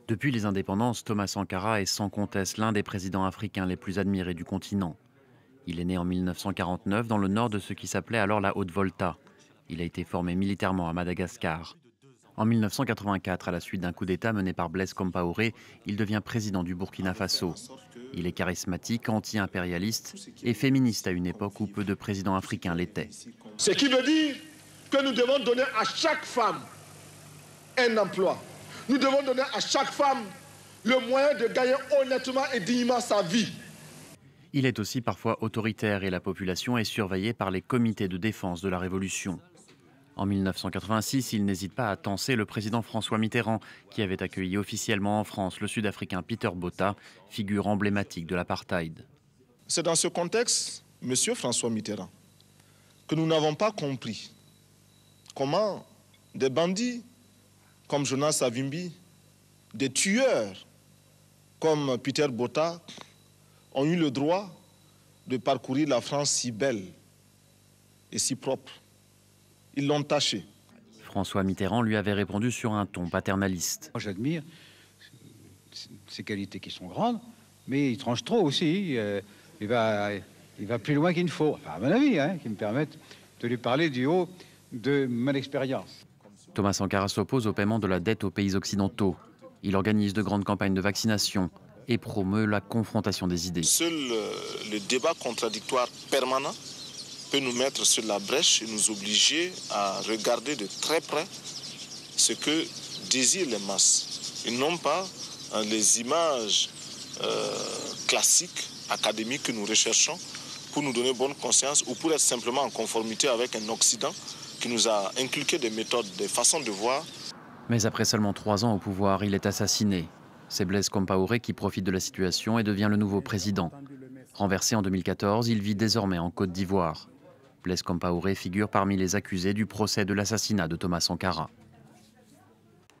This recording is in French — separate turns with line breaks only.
Depuis les indépendances, Thomas Sankara est sans conteste l'un des présidents africains les plus admirés du continent. Il est né en 1949 dans le nord de ce qui s'appelait alors la Haute-Volta. Il a été formé militairement à Madagascar. En 1984, à la suite d'un coup d'État mené par Blaise Compaoré, il devient président du Burkina Faso. Il est charismatique, anti-impérialiste et féministe à une époque où peu de présidents africains l'étaient.
Ce qui veut dire que nous devons donner à chaque femme un emploi. Nous devons donner à chaque femme le moyen de gagner honnêtement et dignement sa vie.
Il est aussi parfois autoritaire et la population est surveillée par les comités de défense de la Révolution. En 1986, il n'hésite pas à tancer le président François Mitterrand, qui avait accueilli officiellement en France le Sud-Africain Pieter Botha, figure emblématique de l'apartheid.
C'est dans ce contexte, M. François Mitterrand, que nous n'avons pas compris comment des bandits comme Jonas Savimbi, des tueurs comme Pieter Botha ont eu le droit de parcourir la France si belle et si propre. Ils l'ont taché.
François Mitterrand lui avait répondu sur un ton paternaliste.
Moi, j'admire ses qualités qui sont grandes, mais il tranche trop aussi. Il va plus loin qu'il ne faut, enfin, à mon avis, qui me permettent de lui parler du haut de mon expérience.
Thomas Sankara s'oppose au paiement de la dette aux pays occidentaux. Il organise de grandes campagnes de vaccination et promeut la confrontation des idées.
Seul le débat contradictoire permanent peut nous mettre sur la brèche et nous obliger à regarder de très près ce que désirent les masses et non pas les images classiques, académiques que nous recherchons pour nous donner bonne conscience ou pour être simplement en conformité avec un Occident qui nous a inculqué des méthodes, des façons de voir.
Mais après seulement 3 ans au pouvoir, il est assassiné. C'est Blaise Compaoré qui profite de la situation et devient le nouveau président. Renversé en 2014, il vit désormais en Côte d'Ivoire. Blaise Compaoré figure parmi les accusés du procès de l'assassinat de Thomas Sankara.